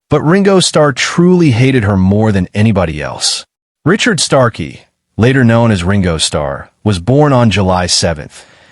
But Ringo Starr truly hated her more than anybody else. Richard Starkey, later known as Ringo Starr, was born on July 7,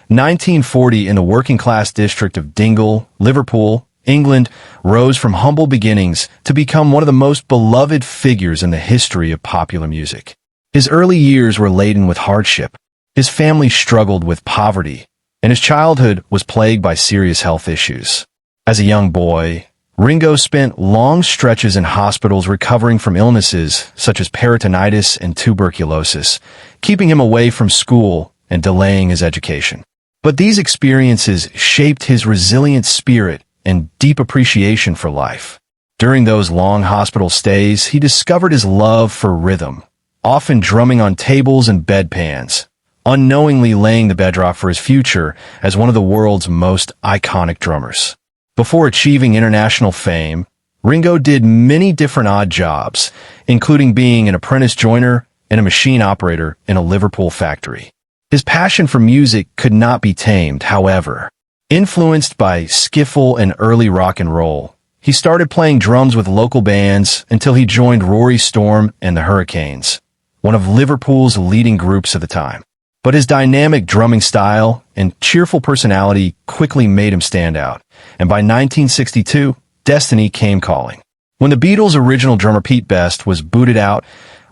1940 in the working-class district of Dingle, Liverpool, England, rose from humble beginnings to become one of the most beloved figures in the history of popular music. His early years were laden with hardship. His family struggled with poverty, and his childhood was plagued by serious health issues. As a young boy, Ringo spent long stretches in hospitals recovering from illnesses such as peritonitis and tuberculosis, keeping him away from school and delaying his education. But these experiences shaped his resilient spirit and deep appreciation for life. During those long hospital stays, he discovered his love for rhythm, often drumming on tables and bedpans, unknowingly laying the bedrock for his future as one of the world's most iconic drummers. Before achieving international fame, Ringo did many different odd jobs, including being an apprentice joiner and a machine operator in a Liverpool factory. His passion for music could not be tamed, however. Influenced by skiffle and early rock and roll, he started playing drums with local bands until he joined Rory Storm and the Hurricanes, one of Liverpool's leading groups of the time. But his dynamic drumming style and cheerful personality quickly made him stand out, and by 1962, destiny came calling. When the Beatles' original drummer Pete Best was booted out,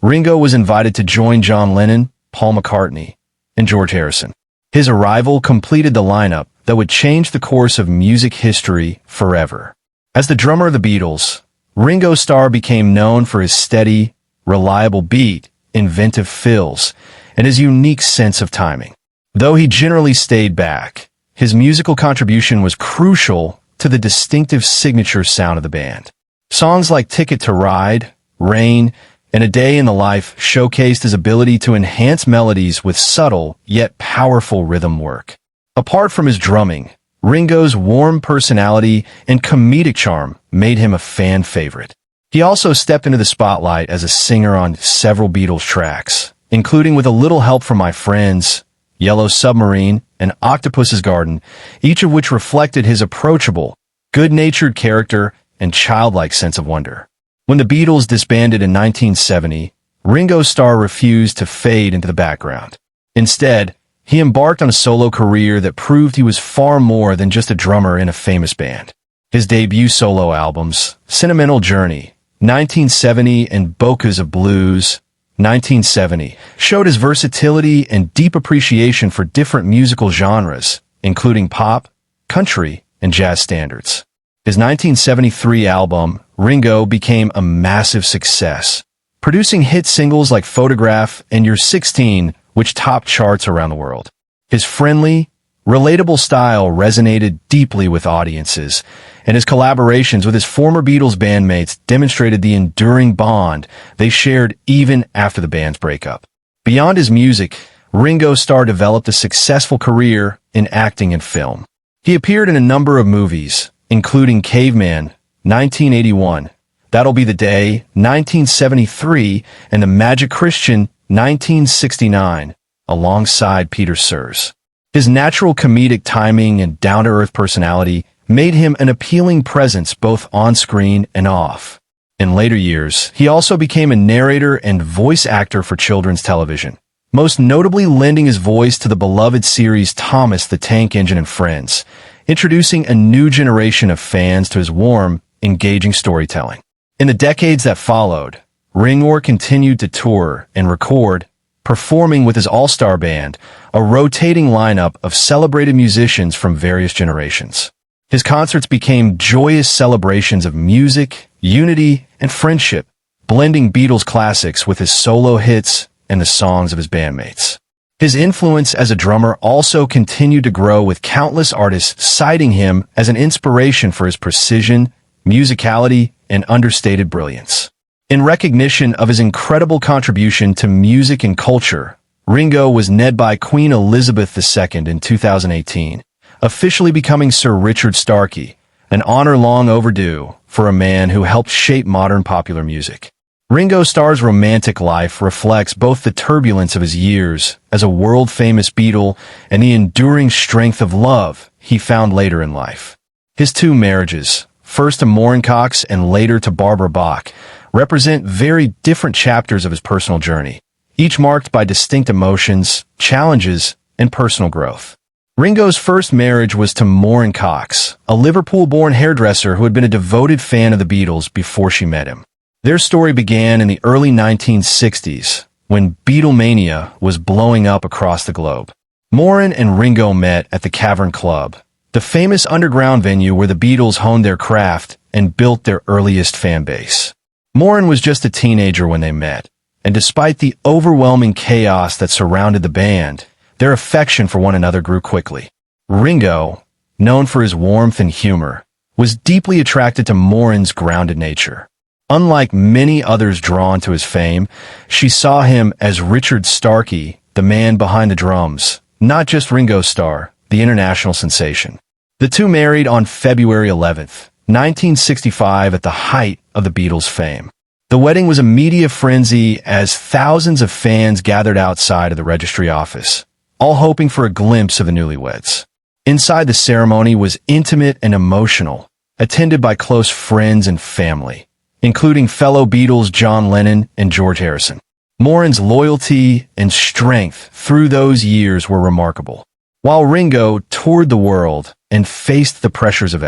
Ringo was invited to join John Lennon, Paul McCartney, and George Harrison. His arrival completed the lineup that would change the course of music history forever. As the drummer of the Beatles, Ringo Starr became known for his steady, reliable beat, inventive fills, and his unique sense of timing. Though he generally stayed back, his musical contribution was crucial to the distinctive signature sound of the band. Songs like Ticket to Ride, Rain, and A Day in the Life showcased his ability to enhance melodies with subtle yet powerful rhythm work. Apart from his drumming, Ringo's warm personality and comedic charm made him a fan favorite. He also stepped into the spotlight as a singer on several Beatles tracks, including With a Little Help from My Friends, Yellow Submarine, and Octopus's Garden, each of which reflected his approachable, good-natured character and childlike sense of wonder. When the Beatles disbanded in 1970, Ringo Starr refused to fade into the background. Instead, he embarked on a solo career that proved he was far more than just a drummer in a famous band. His debut solo albums, Sentimental Journey, 1970, and Bocas of Blues, 1970, showed his versatility and deep appreciation for different musical genres, including pop, country, and jazz standards. His 1973 album, Ringo, became a massive success, producing hit singles like Photograph and You're 16, which topped charts around the world. His friendly, relatable style resonated deeply with audiences, and his collaborations with his former Beatles bandmates demonstrated the enduring bond they shared even after the band's breakup. Beyond his music, Ringo Starr developed a successful career in acting and film. He appeared in a number of movies, including Caveman, 1981, That'll Be the Day, 1973, and The Magic Christian, 1969, alongside Peter Sears. His natural comedic timing and down-to-earth personality made him an appealing presence both on-screen and off. In later years, he also became a narrator and voice actor for children's television, most notably lending his voice to the beloved series Thomas the Tank Engine and Friends, introducing a new generation of fans to his warm, engaging storytelling. In the decades that followed, Ringo continued to tour and record, performing with his all-star band, a rotating lineup of celebrated musicians from various generations. His concerts became joyous celebrations of music, unity, and friendship, blending Beatles classics with his solo hits and the songs of his bandmates. His influence as a drummer also continued to grow, with countless artists citing him as an inspiration for his precision, musicality, and understated brilliance. In recognition of his incredible contribution to music and culture, Ringo was knighted by Queen Elizabeth II in 2018, officially becoming Sir Richard Starkey, an honor long overdue for a man who helped shape modern popular music. Ringo Starr's romantic life reflects both the turbulence of his years as a world-famous Beatle and the enduring strength of love he found later in life. His two marriages, first to Moran Cox and later to Barbara Bach, represent very different chapters of his personal journey, each marked by distinct emotions, challenges, and personal growth. Ringo's first marriage was to Moran Cox, a Liverpool-born hairdresser who had been a devoted fan of the Beatles before she met him. Their story began in the early 1960s, when Beatlemania was blowing up across the globe. Moran and Ringo met at the Cavern Club, the famous underground venue where the Beatles honed their craft and built their earliest fan base. Moran was just a teenager when they met, and despite the overwhelming chaos that surrounded the band, their affection for one another grew quickly. Ringo, known for his warmth and humor, was deeply attracted to Moran's grounded nature. Unlike many others drawn to his fame, she saw him as Richard Starkey, the man behind the drums, not just Ringo Starr, the international sensation. The two married on February 11th, 1965 at the height of the Beatles' fame. The wedding was a media frenzy as thousands of fans gathered outside of the registry office, all hoping for a glimpse of the newlyweds. Inside, the ceremony was intimate and emotional, attended by close friends and family, including fellow Beatles John Lennon and George Harrison. Moran's loyalty and strength through those years were remarkable, while Ringo toured the world and faced the pressures of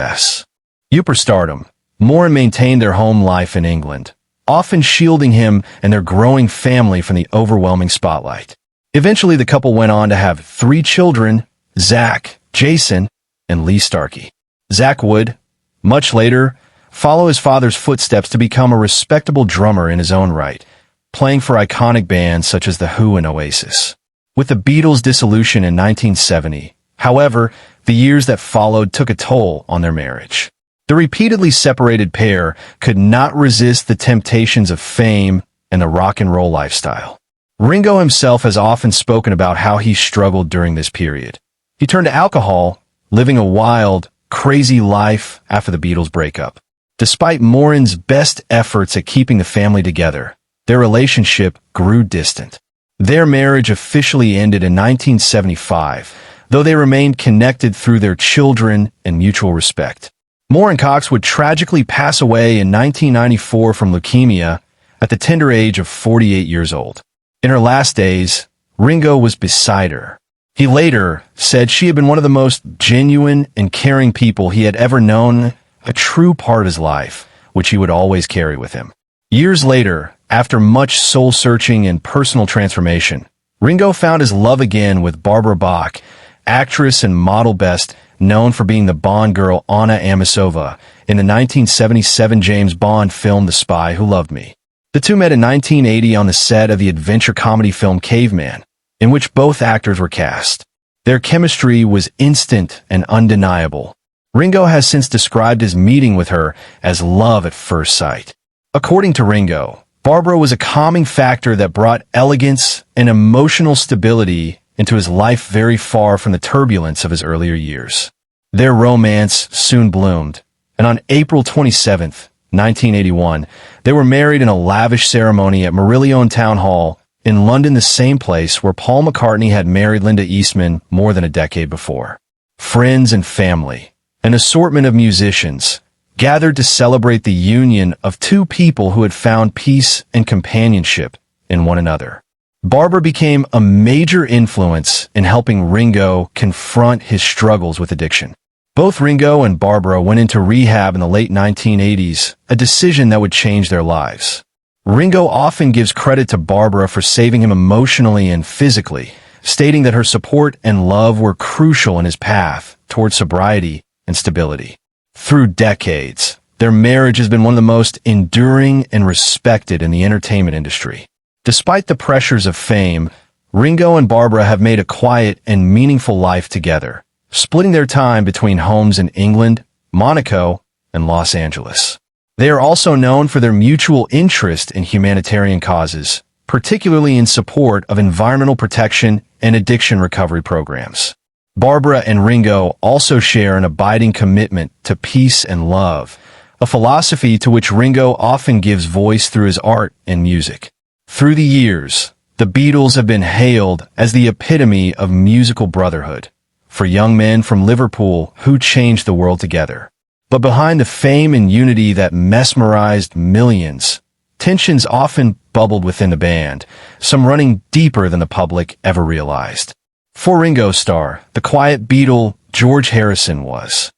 superstardom. Moran maintained their home life in England, often shielding him and their growing family from the overwhelming spotlight. Eventually, the couple went on to have 3 children, Zach, Jason, and Lee Starkey. Zach would, much later, follow his father's footsteps to become a respectable drummer in his own right, playing for iconic bands such as The Who and Oasis. With the Beatles' dissolution in 1970, however, the years that followed took a toll on their marriage. The repeatedly separated pair could not resist the temptations of fame and the rock and roll lifestyle. Ringo himself has often spoken about how he struggled during this period. He turned to alcohol, living a wild, crazy life after the Beatles' breakup. Despite Moran's best efforts at keeping the family together, their relationship grew distant. Their marriage officially ended in 1975, though they remained connected through their children and mutual respect. Moran Cox would tragically pass away in 1994 from leukemia at the tender age of 48 years old. In her last days, Ringo was beside her. He later said she had been one of the most genuine and caring people he had ever known, a true part of his life, which he would always carry with him. Years later, after much soul-searching and personal transformation, Ringo found his love again with Barbara Bach, actress and model best known for being the Bond girl Anna Amasova in the 1977 James Bond film The Spy Who Loved Me. The two met in 1980 on the set of the adventure comedy film Caveman, in which both actors were cast. Their chemistry was instant and undeniable. Ringo has since described his meeting with her as love at first sight. According to Ringo, Barbara was a calming factor that brought elegance and emotional stability into his life very far from the turbulence of his earlier years. Their romance soon bloomed, and on April 27, 1981, they were married in a lavish ceremony at Marylebone Town Hall in London, the same place where Paul McCartney had married Linda Eastman more than a decade before. Friends and family, an assortment of musicians, gathered to celebrate the union of two people who had found peace and companionship in one another. Barbara became a major influence in helping Ringo confront his struggles with addiction. Both Ringo and Barbara went into rehab in the late 1980s, a decision that would change their lives. Ringo often gives credit to Barbara for saving him emotionally and physically, stating that her support and love were crucial in his path towards sobriety and stability. Through decades, their marriage has been one of the most enduring and respected in the entertainment industry. Despite the pressures of fame, Ringo and Barbara have made a quiet and meaningful life together, splitting their time between homes in England, Monaco, and Los Angeles. They are also known for their mutual interest in humanitarian causes, particularly in support of environmental protection and addiction recovery programs. Barbara and Ringo also share an abiding commitment to peace and love, a philosophy to which Ringo often gives voice through his art and music. Through the years, the Beatles have been hailed as the epitome of musical brotherhood for young men from Liverpool who changed the world together. But behind the fame and unity that mesmerized millions, tensions often bubbled within the band, some running deeper than the public ever realized. For Ringo Starr, the quiet Beatle George Harrison was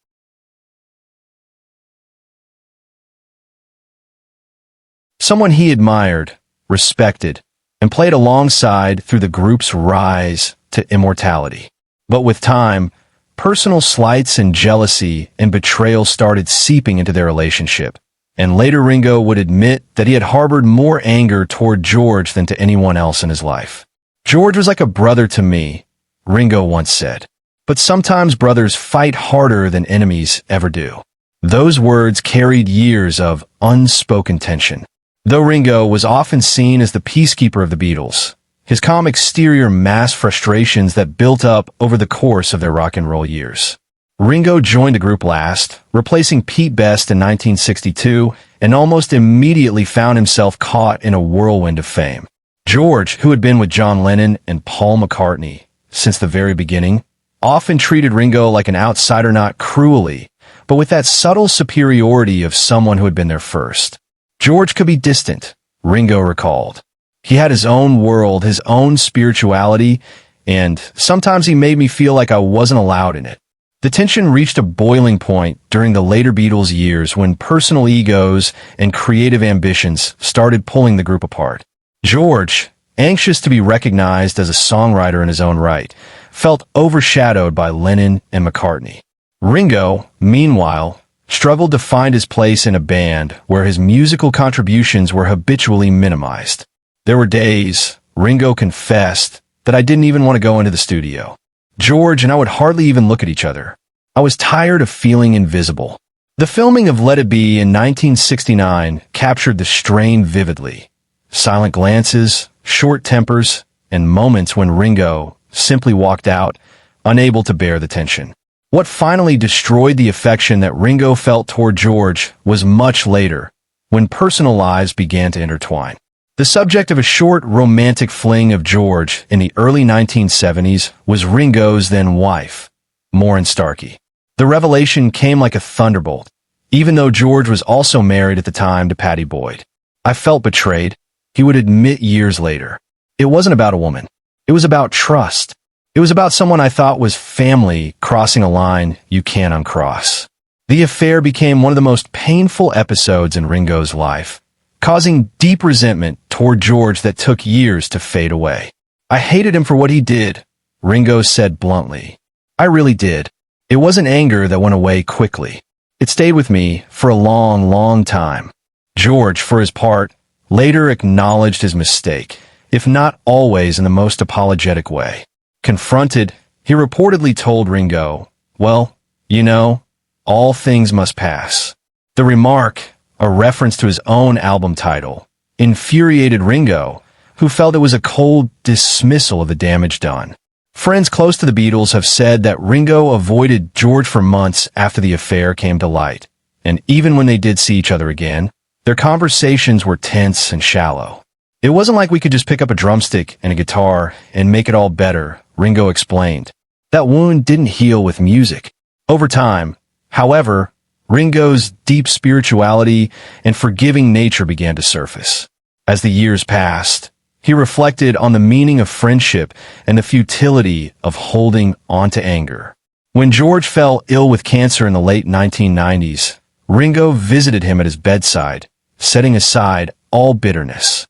someone he admired, respected, and played alongside through the group's rise to immortality. But with time, personal slights and jealousy and betrayal started seeping into their relationship, and later Ringo would admit that he had harbored more anger toward George than to anyone else in his life. "George was like a brother to me," Ringo once said. "But sometimes brothers fight harder than enemies ever do." Those words carried years of unspoken tension. Though Ringo was often seen as the peacekeeper of the Beatles, his calm exterior masked frustrations that built up over the course of their rock and roll years. Ringo joined the group last, replacing Pete Best in 1962, and almost immediately found himself caught in a whirlwind of fame. George, who had been with John Lennon and Paul McCartney since the very beginning, often treated Ringo like an outsider, not cruelly, but with that subtle superiority of someone who had been there first. George could be distant, Ringo recalled. He had his own world, his own spirituality, and sometimes he made me feel like I wasn't allowed in it. The tension reached a boiling point during the later Beatles years when personal egos and creative ambitions started pulling the group apart. George, anxious to be recognized as a songwriter in his own right, felt overshadowed by Lennon and McCartney. Ringo, meanwhile, struggled to find his place in a band where his musical contributions were habitually minimized. "There were days," Ringo confessed, "that I didn't even want to go into the studio. George and I would hardly even look at each other. I was tired of feeling invisible." The filming of Let It Be in 1969 captured the strain vividly. Silent glances, short tempers, and moments when Ringo simply walked out, unable to bear the tension. What finally destroyed the affection that Ringo felt toward George was much later, when personal lives began to intertwine. The subject of a short romantic fling of George in the early 1970s was Ringo's then wife, Maureen Starkey. The revelation came like a thunderbolt, even though George was also married at the time to Pattie Boyd. "I felt betrayed," he would admit years later. "It wasn't about a woman. It was about trust. It was about someone I thought was family crossing a line you can't uncross." The affair became one of the most painful episodes in Ringo's life, causing deep resentment toward George that took years to fade away. "I hated him for what he did," Ringo said bluntly. "I really did. It wasn't anger that went away quickly. It stayed with me for a long, long time." George, for his part, later acknowledged his mistake, if not always in the most apologetic way. Confronted, he reportedly told Ringo, "Well, you know, all things must pass." The remark, a reference to his own album title, infuriated Ringo, who felt it was a cold dismissal of the damage done. Friends close to the Beatles have said that Ringo avoided George for months after the affair came to light, and even when they did see each other again, their conversations were tense and shallow. "It wasn't like we could just pick up a drumstick and a guitar and make it all better," Ringo explained. "That wound didn't heal with music." Over time, however, Ringo's deep spirituality and forgiving nature began to surface. As the years passed, he reflected on the meaning of friendship and the futility of holding on to anger. When George fell ill with cancer in the late 1990s, Ringo visited him at his bedside, setting aside all bitterness.